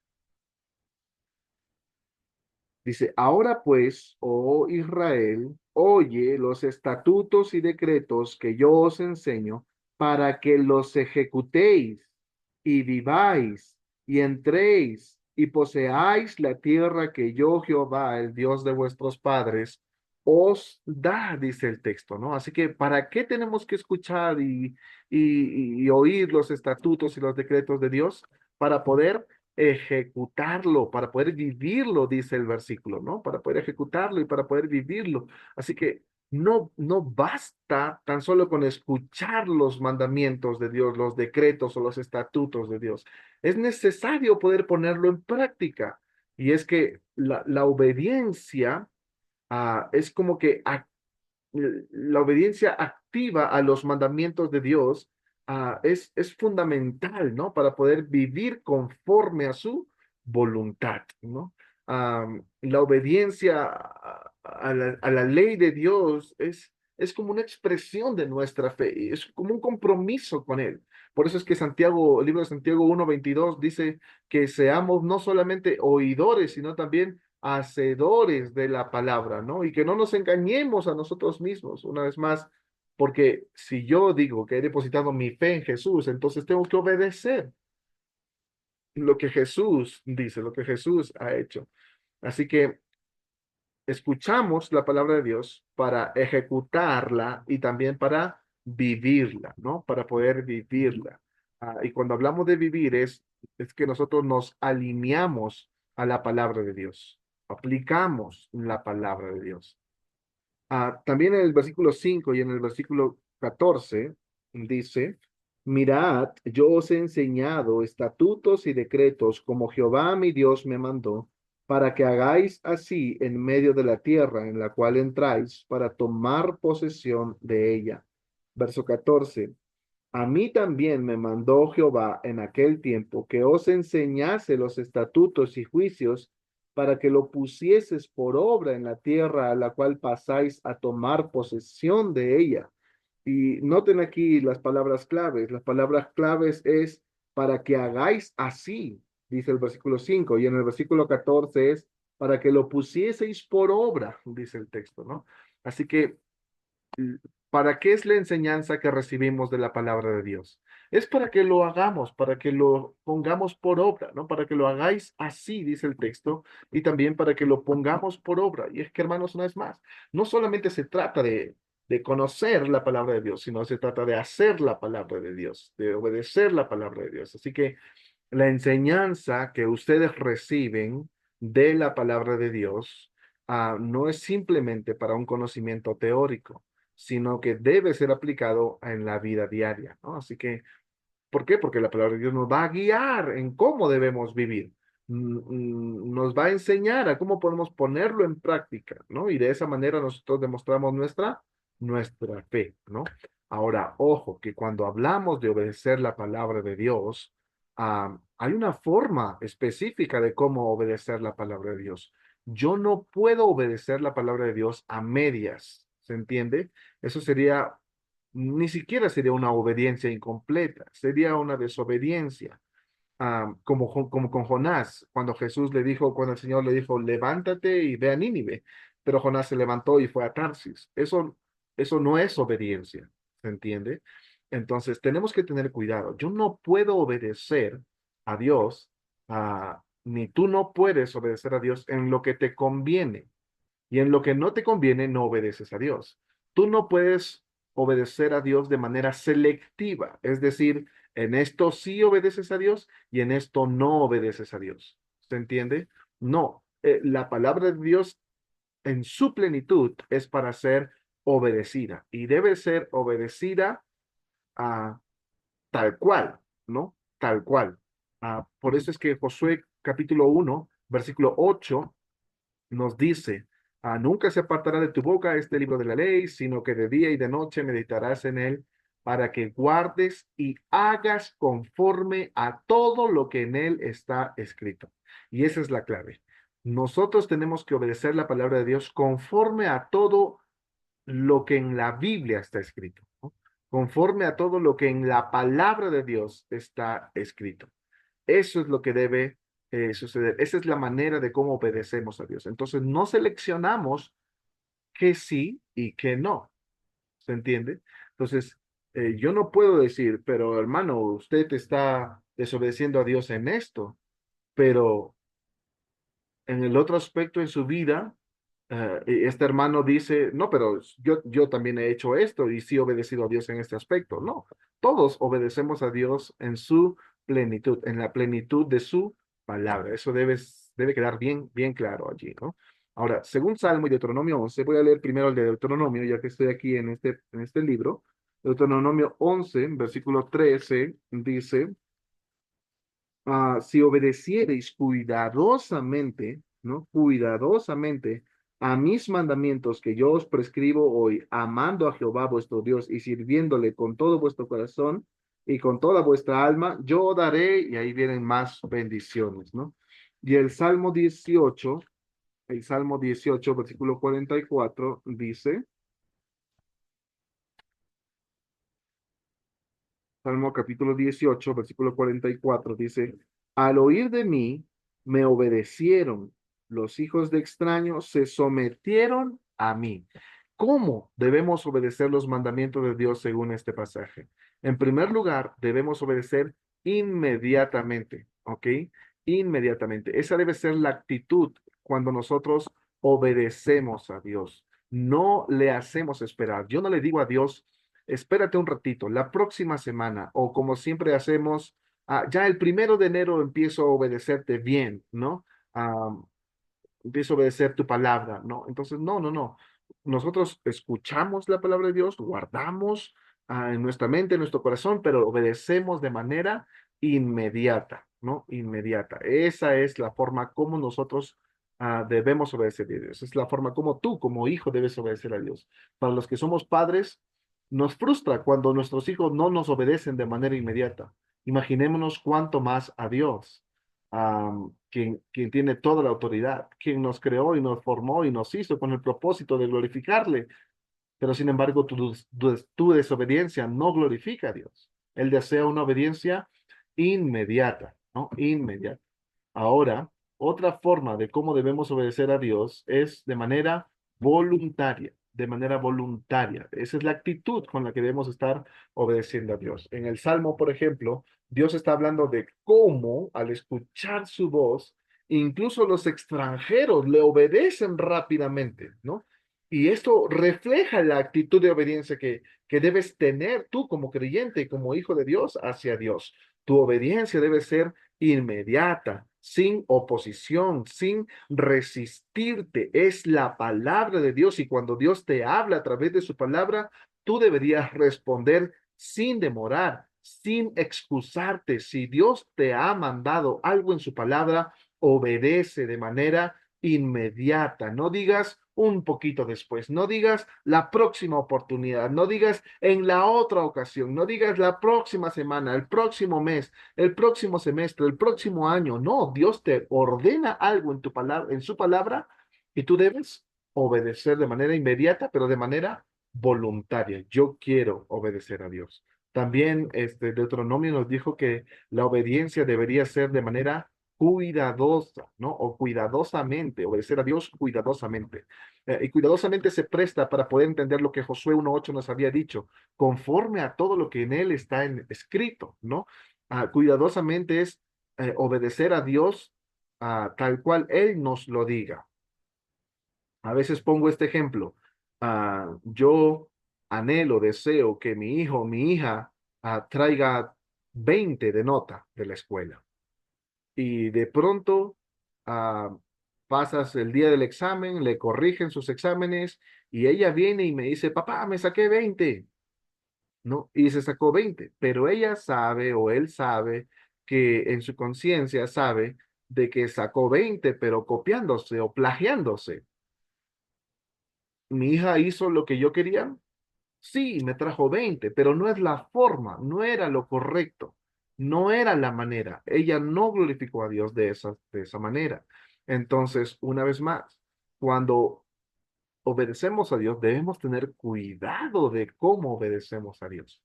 Dice, ahora pues, oh Israel, oye los estatutos y decretos que yo os enseño para que los ejecutéis y viváis y entréis y poseáis la tierra que yo, Jehová, el Dios de vuestros padres, os da, dice el texto, ¿no? Así que, ¿para qué tenemos que escuchar y oír los estatutos y los decretos de Dios? Para poder ejecutarlo, para poder vivirlo, dice el versículo, ¿no? Para poder ejecutarlo y para poder vivirlo. Así que no basta tan solo con escuchar los mandamientos de Dios, los decretos o los estatutos de Dios. Es necesario poder ponerlo en práctica. Y es que la obediencia es como que la obediencia activa a los mandamientos de Dios es fundamental, ¿no? Para poder vivir conforme a su voluntad, ¿no? La obediencia a la ley de Dios es como una expresión de nuestra fe, es como un compromiso con Él. Por eso es que Santiago, el libro de Santiago 1:22 dice que seamos no solamente oidores, sino también hacedores de la palabra, ¿no? Y que no nos engañemos a nosotros mismos, una vez más, porque si yo digo que he depositado mi fe en Jesús, entonces tengo que obedecer lo que Jesús dice, lo que Jesús ha hecho. Así que escuchamos la palabra de Dios para ejecutarla y también para vivirla, ¿no? Para poder vivirla. Y cuando hablamos de vivir es que nosotros nos alineamos a la palabra de Dios, aplicamos la palabra de Dios. También en el versículo 5 y en el versículo 14 dice, mirad, yo os he enseñado estatutos y decretos como Jehová mi Dios me mandó, para que hagáis así en medio de la tierra en la cual entráis, para tomar posesión de ella. Verso 14. A mí también me mandó Jehová en aquel tiempo que os enseñase los estatutos y juicios para que lo pusieses por obra en la tierra a la cual pasáis a tomar posesión de ella. Y noten aquí las palabras claves. Las palabras claves es para que hagáis así, dice el versículo 5, y en el versículo 14 es para que lo pusieseis por obra, dice el texto, ¿no? Así que ¿para qué es la enseñanza que recibimos de la palabra de Dios? Es para que lo hagamos, para que lo pongamos por obra, ¿no? Para que lo hagáis así, dice el texto, y también para que lo pongamos por obra. Y es que, hermanos, una vez más, no solamente se trata de conocer la palabra de Dios, sino se trata de hacer la palabra de Dios, de obedecer la palabra de Dios. Así que la enseñanza que ustedes reciben de la palabra de Dios no es simplemente para un conocimiento teórico, sino que debe ser aplicado en la vida diaria, ¿no? Así que, ¿por qué? Porque la palabra de Dios nos va a guiar en cómo debemos vivir. Nos va a enseñar a cómo podemos ponerlo en práctica, ¿no? Y de esa manera nosotros demostramos nuestra fe, ¿no? Ahora, ojo, que cuando hablamos de obedecer la palabra de Dios, hay una forma específica de cómo obedecer la palabra de Dios. Yo no puedo obedecer la palabra de Dios a medias, ¿se entiende? Eso sería, ni siquiera sería una obediencia incompleta, sería una desobediencia. Como con Jonás, cuando Jesús le dijo, cuando el Señor le dijo, levántate y ve a Nínive, pero Jonás se levantó y fue a Tarsis. Eso no es obediencia, ¿se entiende? Entonces, tenemos que tener cuidado. Yo no puedo obedecer a Dios, ni tú no puedes obedecer a Dios en lo que te conviene. Y en lo que no te conviene, no obedeces a Dios. Tú no puedes obedecer a Dios de manera selectiva, es decir, en esto sí obedeces a Dios y en esto no obedeces a Dios. ¿Se entiende? No, la palabra de Dios en su plenitud es para ser obedecida y debe ser obedecida a tal cual, ¿no? Tal cual. Por eso es que Josué capítulo 1, versículo 8 nos dice, nunca se apartará de tu boca este libro de la ley, sino que de día y de noche meditarás en él para que guardes y hagas conforme a todo lo que en él está escrito. Y esa es la clave. Nosotros tenemos que obedecer la palabra de Dios conforme a todo lo que en la Biblia está escrito, ¿no? Conforme a todo lo que en la palabra de Dios está escrito. Eso es lo que debe suceder. Esa es la manera de cómo obedecemos a Dios. Entonces, no seleccionamos que sí y que no. ¿Se entiende? Entonces, yo no puedo decir, pero hermano, usted está desobedeciendo a Dios en esto, pero en el otro aspecto en su vida, este hermano dice, no, pero yo también he hecho esto y sí he obedecido a Dios en este aspecto. No, todos obedecemos a Dios en su plenitud, en la plenitud de su palabra. Eso debe quedar bien, bien claro allí, ¿no? Ahora, según Salmo y Deuteronomio 11, voy a leer primero el de Deuteronomio, ya que estoy aquí en este libro. Deuteronomio 11, versículo 13, dice, si obedeciereis cuidadosamente, ¿no? Cuidadosamente a mis mandamientos que yo os prescribo hoy, amando a Jehová vuestro Dios y sirviéndole con todo vuestro corazón y con toda vuestra alma, yo daré, y ahí vienen más bendiciones, ¿no? Y el Salmo 18, versículo 44, dice, Salmo capítulo 18, versículo 44 dice, al oír de mí, me obedecieron, los hijos de extraños se sometieron a mí. ¿Cómo debemos obedecer los mandamientos de Dios según este pasaje? En primer lugar, debemos obedecer inmediatamente, ¿ok? Inmediatamente. Esa debe ser la actitud cuando nosotros obedecemos a Dios. No le hacemos esperar. Yo no le digo a Dios, espérate un ratito, la próxima semana, o como siempre hacemos, ya el 1 de enero empiezo a obedecerte bien, ¿no? Ah, empiezo a obedecer tu palabra, ¿no? Entonces, no, no, no. Nosotros escuchamos la palabra de Dios, guardamos en nuestra mente, en nuestro corazón, pero obedecemos de manera inmediata, ¿no? Inmediata. Esa es la forma como nosotros debemos obedecer a Dios. Es la forma como tú, como hijo, debes obedecer a Dios. Para los que somos padres, nos frustra cuando nuestros hijos no nos obedecen de manera inmediata. Imaginémonos cuánto más a Dios, quien tiene toda la autoridad, quien nos creó y nos formó y nos hizo con el propósito de glorificarle, pero sin embargo tu desobediencia no glorifica a Dios. Él desea una obediencia inmediata, ¿no? Inmediata. Ahora, otra forma de cómo debemos obedecer a Dios es de manera voluntaria, de manera voluntaria. Esa es la actitud con la que debemos estar obedeciendo a Dios. En el Salmo, por ejemplo, Dios está hablando de cómo al escuchar su voz, incluso los extranjeros le obedecen rápidamente, ¿no? Y esto refleja la actitud de obediencia que debes tener tú como creyente y como hijo de Dios hacia Dios. Tu obediencia debe ser inmediata, sin oposición, sin resistirte. Es la palabra de Dios y cuando Dios te habla a través de su palabra, tú deberías responder sin demorar, sin excusarte. Si Dios te ha mandado algo en su palabra, obedece de manera inmediata. No digas un poquito después, no digas la próxima oportunidad, no digas en la otra ocasión, no digas la próxima semana, el próximo mes, el próximo semestre, el próximo año. No, Dios te ordena algo en tu palabra, en su palabra, y tú debes obedecer de manera inmediata, pero de manera voluntaria. Yo quiero obedecer a Dios. También Deuteronomio nos dijo que la obediencia debería ser de manera cuidadosa, ¿no? O cuidadosamente, obedecer a Dios cuidadosamente. Y cuidadosamente se presta para poder entender lo que Josué 1:8 nos había dicho, conforme a todo lo que en él está escrito, ¿no? Cuidadosamente es obedecer a Dios tal cual Él nos lo diga. A veces pongo este ejemplo. Yo anhelo, deseo que mi hijo o mi hija traiga 20 de nota de la escuela. Y de pronto ah, pasas el día del examen, le corrigen sus exámenes y ella viene y me dice, papá, me saqué 20. ¿No? Y se sacó 20, pero ella sabe o él sabe que en su conciencia sabe de que sacó 20, pero copiándose o plagiándose. Mi hija hizo lo que yo quería, sí, me trajo 20, pero no es la forma, no era lo correcto, no era la manera. Ella no glorificó a Dios de esa manera. Entonces, una vez más, cuando obedecemos a Dios, debemos tener cuidado de cómo obedecemos a Dios.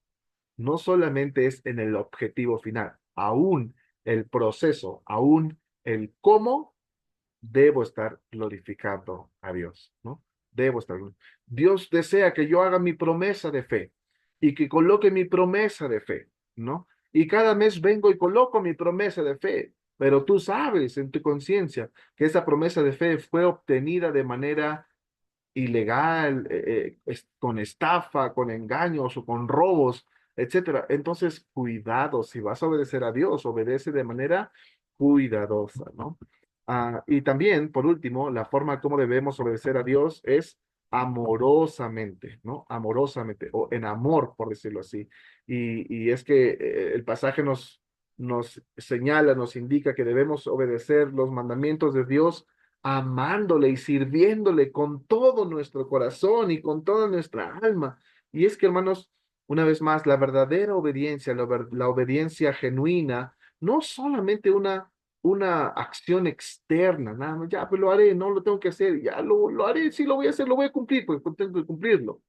No solamente es en el objetivo final, aún el proceso, aún el cómo debo estar glorificando a Dios, ¿no? Debo estar. Dios desea que yo haga mi promesa de fe y que coloque mi promesa de fe, ¿no? Y cada mes vengo y coloco mi promesa de fe, pero tú sabes en tu conciencia que esa promesa de fe fue obtenida de manera ilegal, con estafa, con engaños o con robos, etcétera. Entonces, cuidado, si vas a obedecer a Dios, obedece de manera cuidadosa, ¿no? Y también, por último, la forma como debemos obedecer a Dios es amorosamente, ¿no? Amorosamente, o en amor, por decirlo así. Y es que el pasaje nos señala, nos indica que debemos obedecer los mandamientos de Dios amándole y sirviéndole con todo nuestro corazón y con toda nuestra alma. Y es que, hermanos, una vez más, la verdadera obediencia, la obediencia genuina, no solamente una acción externa, nada más, ya, pues lo haré, no lo tengo que hacer, ya lo haré, sí lo voy a hacer, lo voy a cumplir, pues tengo que cumplirlo.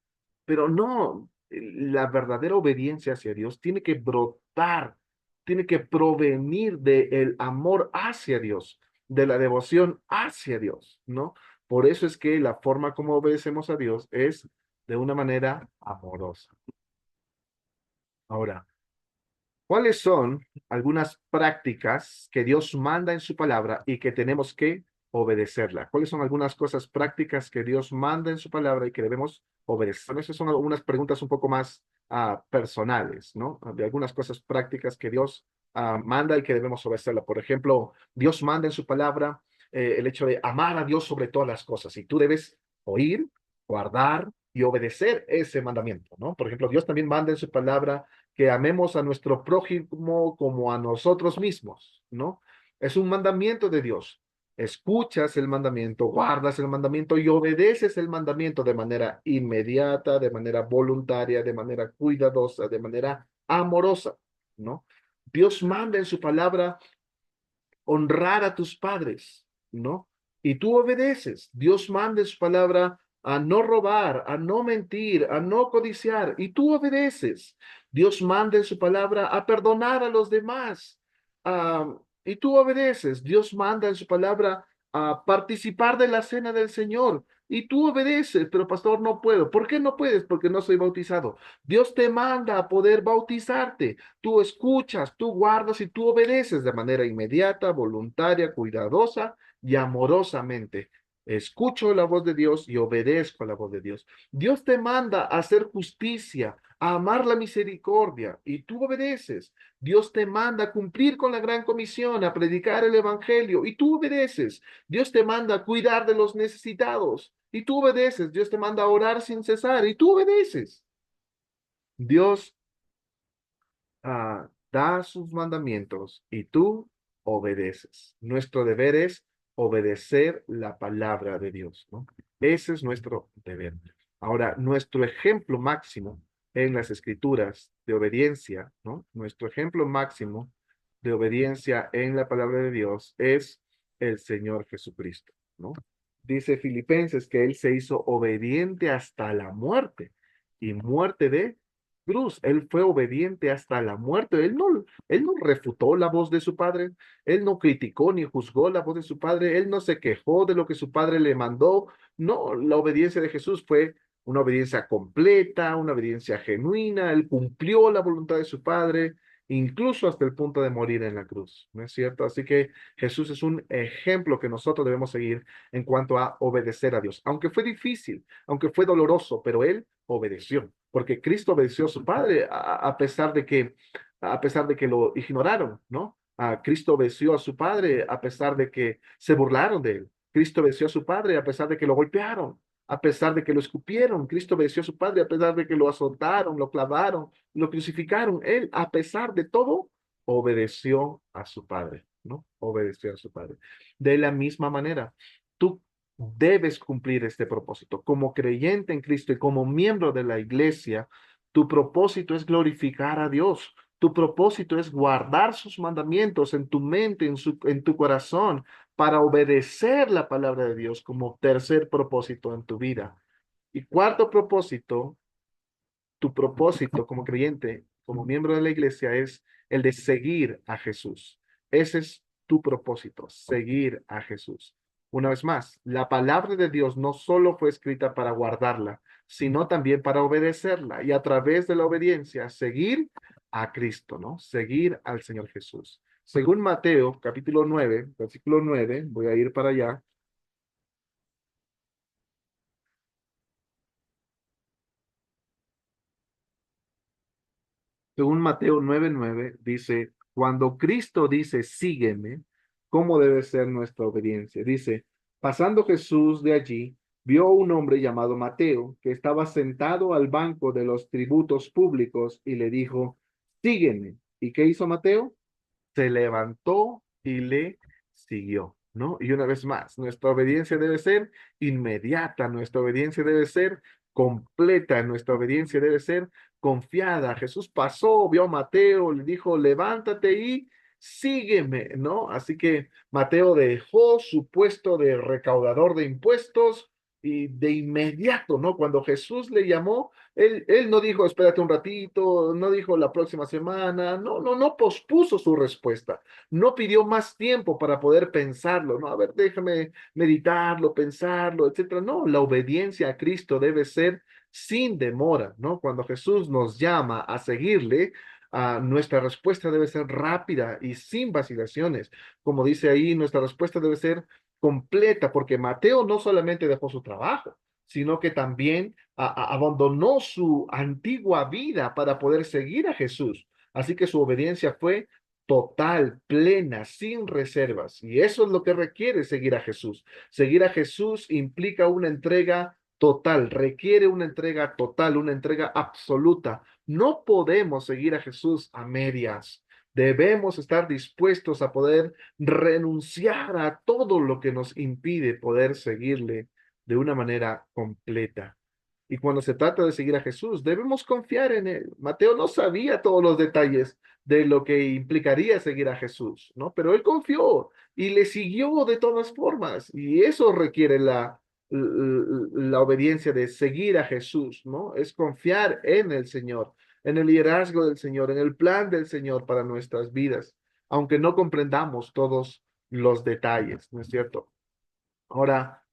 Pero no, la verdadera obediencia hacia Dios tiene que brotar, tiene que provenir del amor hacia Dios, de la devoción hacia Dios, ¿no? Por eso es que la forma como obedecemos a Dios es de una manera amorosa. Ahora, ¿cuáles son algunas prácticas que Dios manda en su palabra y que tenemos que obedecerla? ¿Cuáles son algunas cosas prácticas que Dios manda en su palabra y que debemos obedecer? Bueno, esas son algunas preguntas un poco más personales, ¿no? De algunas cosas prácticas que Dios manda y que debemos obedecerla. Por ejemplo, Dios manda en su palabra el hecho de amar a Dios sobre todas las cosas y tú debes oír, guardar y obedecer ese mandamiento, ¿no? Por ejemplo, Dios también manda en su palabra que amemos a nuestro prójimo como a nosotros mismos, ¿no? Es un mandamiento de Dios. Escuchas el mandamiento, guardas el mandamiento y obedeces el mandamiento de manera inmediata, de manera voluntaria, de manera cuidadosa, de manera amorosa, ¿no? Dios manda en su palabra honrar a tus padres, ¿no? Y tú obedeces. Dios manda en su palabra a no robar, a no mentir, a no codiciar, y tú obedeces. Dios manda en su palabra a perdonar a los demás, y tú obedeces. Dios manda en su palabra a participar de la cena del Señor, y tú obedeces, pero pastor, no puedo. ¿Por qué no puedes? Porque no soy bautizado. Dios te manda a poder bautizarte. Tú escuchas, tú guardas y tú obedeces de manera inmediata, voluntaria, cuidadosa y amorosamente. Escucho la voz de Dios y obedezco a la voz de Dios. Dios te manda a hacer justicia, a amar la misericordia y tú obedeces. Dios te manda a cumplir con la gran comisión, a predicar el evangelio y tú obedeces. Dios te manda a cuidar de los necesitados y tú obedeces. Dios te manda a orar sin cesar y tú obedeces. Dios da sus mandamientos y tú obedeces. Nuestro deber es obedecer la palabra de Dios, ¿no? Ese es nuestro deber. Ahora, nuestro ejemplo máximo en las escrituras de obediencia, ¿no? Nuestro ejemplo máximo de obediencia en la palabra de Dios es el Señor Jesucristo, ¿no? Dice Filipenses que Él se hizo obediente hasta la muerte y muerte de cruz. Él fue obediente hasta la muerte. Él no refutó la voz de su padre. Él no criticó ni juzgó la voz de su padre. Él no se quejó de lo que su padre le mandó. No, la obediencia de Jesús fue una obediencia completa, una obediencia genuina. Él cumplió la voluntad de su padre, incluso hasta el punto de morir en la cruz. ¿No es cierto? Así que Jesús es un ejemplo que nosotros debemos seguir en cuanto a obedecer a Dios. Aunque fue difícil, aunque fue doloroso, pero él obedeció, porque Cristo obedeció a su Padre a pesar de que lo ignoraron, ¿no? Cristo obedeció a su Padre a pesar de que se burlaron de él. Cristo obedeció a su Padre a pesar de que lo golpearon, a pesar de que lo escupieron. Cristo obedeció a su Padre a pesar de que lo azotaron, lo clavaron, lo crucificaron. Él, a pesar de todo, obedeció a su Padre, ¿no? Obedeció a su Padre. De la misma manera, tú debes cumplir este propósito. Como creyente en Cristo y como miembro de la iglesia, tu propósito es glorificar a Dios. Tu propósito es guardar sus mandamientos en tu mente, en tu corazón, para obedecer la palabra de Dios como tercer propósito en tu vida. Y cuarto propósito, tu propósito como creyente, como miembro de la iglesia, es el de seguir a Jesús. Ese es tu propósito, seguir a Jesús. Una vez más, la palabra de Dios no solo fue escrita para guardarla, sino también para obedecerla y a través de la obediencia seguir a Cristo, ¿no? Seguir al Señor Jesús. Según Mateo, capítulo 9, versículo 9, voy a ir para allá. Según Mateo 9:9 dice, cuando Cristo dice, sígueme, ¿cómo debe ser nuestra obediencia? Dice, pasando Jesús de allí, vio a un hombre llamado Mateo, que estaba sentado al banco de los tributos públicos y le dijo, sígueme. ¿Y qué hizo Mateo? Se levantó y le siguió, ¿no? Y una vez más, nuestra obediencia debe ser inmediata, nuestra obediencia debe ser completa, nuestra obediencia debe ser confiada. Jesús pasó, vio a Mateo, le dijo, levántate y sígueme, ¿no? Así que Mateo dejó su puesto de recaudador de impuestos y de inmediato, ¿no? Cuando Jesús le llamó, él no dijo, espérate un ratito, no dijo la próxima semana, no pospuso su respuesta, no pidió más tiempo para poder pensarlo, ¿no? A ver, déjame meditarlo, pensarlo, etcétera. No, la obediencia a Cristo debe ser sin demora, ¿no? Cuando Jesús nos llama a seguirle, nuestra respuesta debe ser rápida y sin vacilaciones. Como dice ahí, nuestra respuesta debe ser completa, porque Mateo no solamente dejó su trabajo, sino que también abandonó su antigua vida para poder seguir a Jesús. Así que su obediencia fue total, plena, sin reservas. Y eso es lo que requiere seguir a Jesús. Seguir a Jesús implica una entrega total, requiere una entrega total, una entrega absoluta. No podemos seguir a Jesús a medias. Debemos estar dispuestos a poder renunciar a todo lo que nos impide poder seguirle de una manera completa. Y cuando se trata de seguir a Jesús, debemos confiar en Él. Mateo no sabía todos los detalles de lo que implicaría seguir a Jesús, ¿no? Pero él confió y le siguió de todas formas. Y eso requiere la obediencia de seguir a Jesús, ¿no? Es confiar en el Señor, en el liderazgo del Señor, en el plan del Señor para nuestras vidas, aunque no comprendamos todos los detalles, ¿no es cierto? Ahora,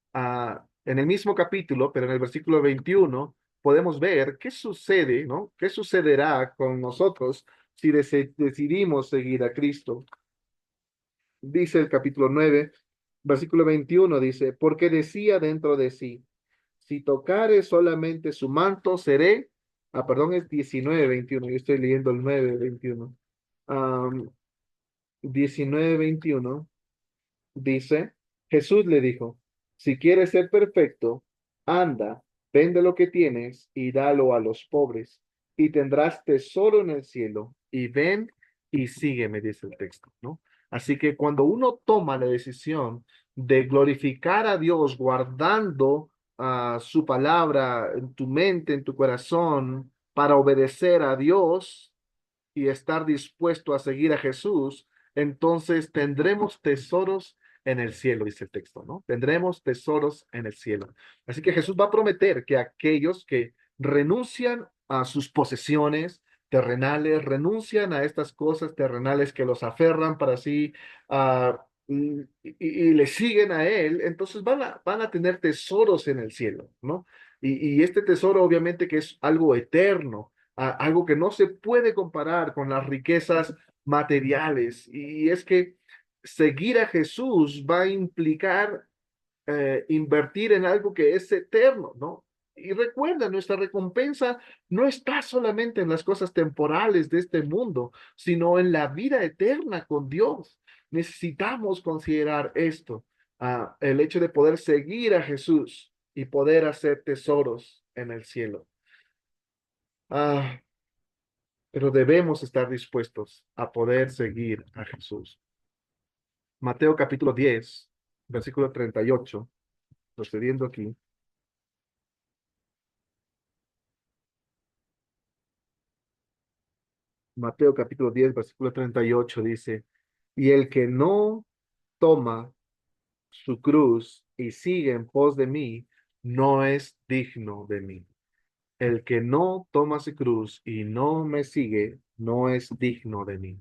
en el mismo capítulo, pero en el versículo 21, podemos ver qué sucede, ¿no? ¿Qué sucederá con nosotros si decidimos seguir a Cristo? Dice el capítulo 9, versículo 21, dice, porque decía dentro de sí, si tocare solamente su manto, seré, perdón, es 19, 21, yo estoy leyendo el 9, 21. Am, 19, 21. Dice, Jesús le dijo, si quieres ser perfecto, anda, vende lo que tienes y dalo a los pobres, y tendrás tesoro en el cielo, y ven y sígueme, dice el texto, ¿no? Así que cuando uno toma la decisión de glorificar a Dios guardando su palabra en tu mente, en tu corazón, para obedecer a Dios, y estar dispuesto a seguir a Jesús, entonces tendremos tesoros en el cielo, dice el texto, ¿no? Tendremos tesoros en el cielo. Así que Jesús va a prometer que aquellos que renuncian a sus posesiones terrenales, renuncian a estas cosas terrenales que los aferran para sí, y le siguen a Él, entonces van a tener tesoros en el cielo, ¿no? Y este tesoro obviamente que es algo eterno, algo que no se puede comparar con las riquezas materiales. Y es que seguir a Jesús va a implicar invertir en algo que es eterno, ¿no? Y recuerda, nuestra recompensa no está solamente en las cosas temporales de este mundo, sino en la vida eterna con Dios. Necesitamos considerar esto, el hecho de poder seguir a Jesús y poder hacer tesoros en el cielo. Ah, pero debemos estar dispuestos a poder seguir a Jesús. Mateo capítulo 10, versículo 38, procediendo aquí. Mateo capítulo 10, versículo 38 dice, y el que no toma su cruz y sigue en pos de mí, no es digno de mí. El que no toma su cruz y no me sigue, no es digno de mí.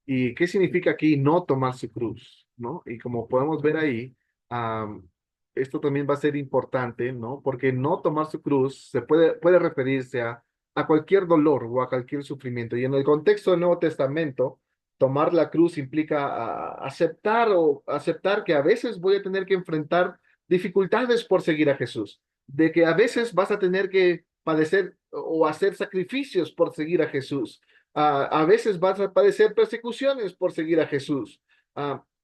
¿Y qué significa aquí no tomar su cruz? ¿No? Y como podemos ver ahí, am, esto también va a ser importante, ¿no? Porque no tomar su cruz puede referirse a cualquier dolor o a cualquier sufrimiento. Y en el contexto del Nuevo Testamento, tomar la cruz implica aceptar que a veces voy a tener que enfrentar dificultades por seguir a Jesús, de que a veces vas a tener que padecer o hacer sacrificios por seguir a Jesús. A veces vas a padecer persecuciones por seguir a Jesús.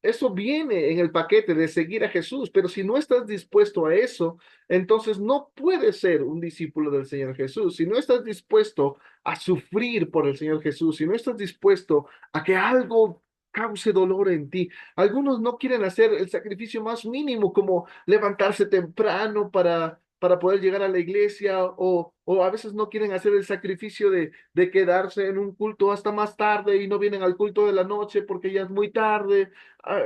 Eso viene en el paquete de seguir a Jesús, pero si no estás dispuesto a eso, entonces no puedes ser un discípulo del Señor Jesús. Si no estás dispuesto a sufrir por el Señor Jesús, si no estás dispuesto a que algo cause dolor en ti. Algunos no quieren hacer el sacrificio más mínimo, como levantarse temprano para poder llegar a la iglesia, o a veces no quieren hacer el sacrificio de quedarse en un culto hasta más tarde y no vienen al culto de la noche porque ya es muy tarde,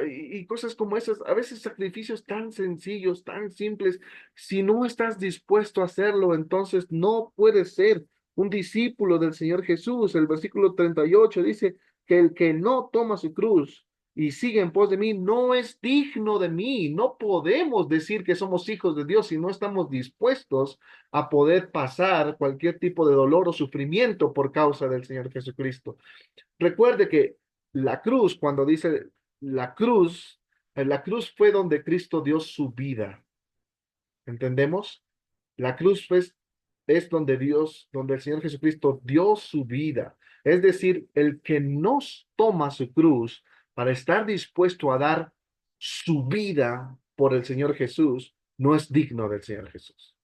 y cosas como esas. A veces sacrificios tan sencillos, tan simples, si no estás dispuesto a hacerlo, entonces no puedes ser un discípulo del Señor Jesús. El versículo 38 dice que el que no toma su cruz y sigue en pos de mí no es digno de mí. No podemos decir que somos hijos de Dios si no estamos dispuestos a poder pasar cualquier tipo de dolor o sufrimiento por causa del Señor Jesucristo. Recuerde que la cruz, cuando dice la cruz fue donde Cristo dio su vida. ¿Entendemos? La cruz pues, es donde donde el Señor Jesucristo dio su vida. Es decir, el que nos toma su cruz para estar dispuesto a dar su vida por el Señor Jesús, no es digno del Señor Jesús.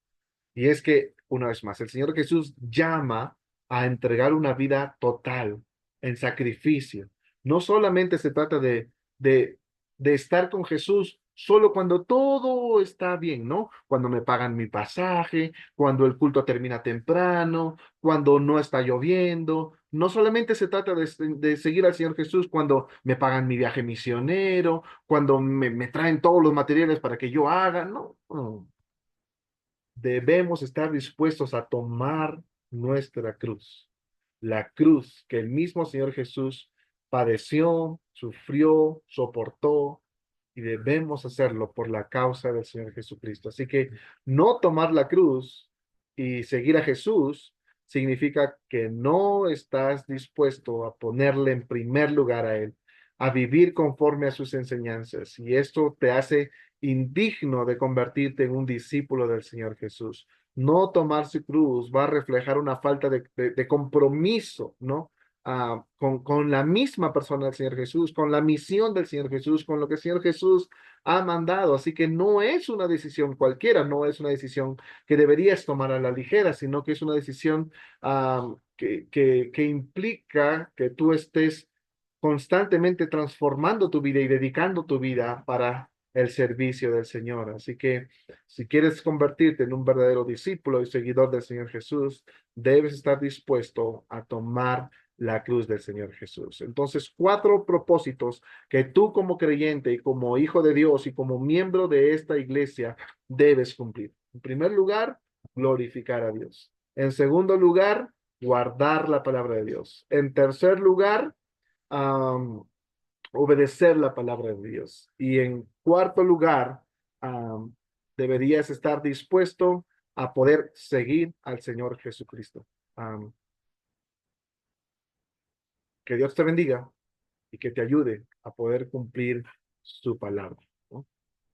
Y es que, una vez más, el Señor Jesús llama a entregar una vida total en sacrificio. No solamente se trata de, de estar con Jesús solo cuando todo está bien, ¿no? Cuando me pagan mi pasaje, cuando el culto termina temprano, cuando no está lloviendo. No solamente se trata de seguir al Señor Jesús cuando me pagan mi viaje misionero, cuando me traen todos los materiales para que yo haga, no. No. Debemos estar dispuestos a tomar nuestra cruz, la cruz que el mismo Señor Jesús padeció, sufrió, soportó, y debemos hacerlo por la causa del Señor Jesucristo. Así que no tomar la cruz y seguir a Jesús significa que no estás dispuesto a ponerle en primer lugar a Él, a vivir conforme a sus enseñanzas. Y esto te hace indigno de convertirte en un discípulo del Señor Jesús. No tomar su cruz va a reflejar una falta de compromiso, ¿no? Con la misma persona del Señor Jesús, con la misión del Señor Jesús, con lo que el Señor Jesús ha mandado. Así que no es una decisión cualquiera, no es una decisión que deberías tomar a la ligera, sino que es una decisión que implica que tú estés constantemente transformando tu vida y dedicando tu vida para el servicio del Señor. Así que si quieres convertirte en un verdadero discípulo y seguidor del Señor Jesús, debes estar dispuesto a tomar la cruz del Señor Jesús. Entonces, cuatro propósitos que tú como creyente y como hijo de Dios y como miembro de esta iglesia debes cumplir. En primer lugar, glorificar a Dios. En segundo lugar, guardar la palabra de Dios. En tercer lugar, um, obedecer la palabra de Dios. Y en cuarto lugar, um, deberías estar dispuesto a poder seguir al Señor Jesucristo. Um, que Dios te bendiga y que te ayude a poder cumplir su palabra.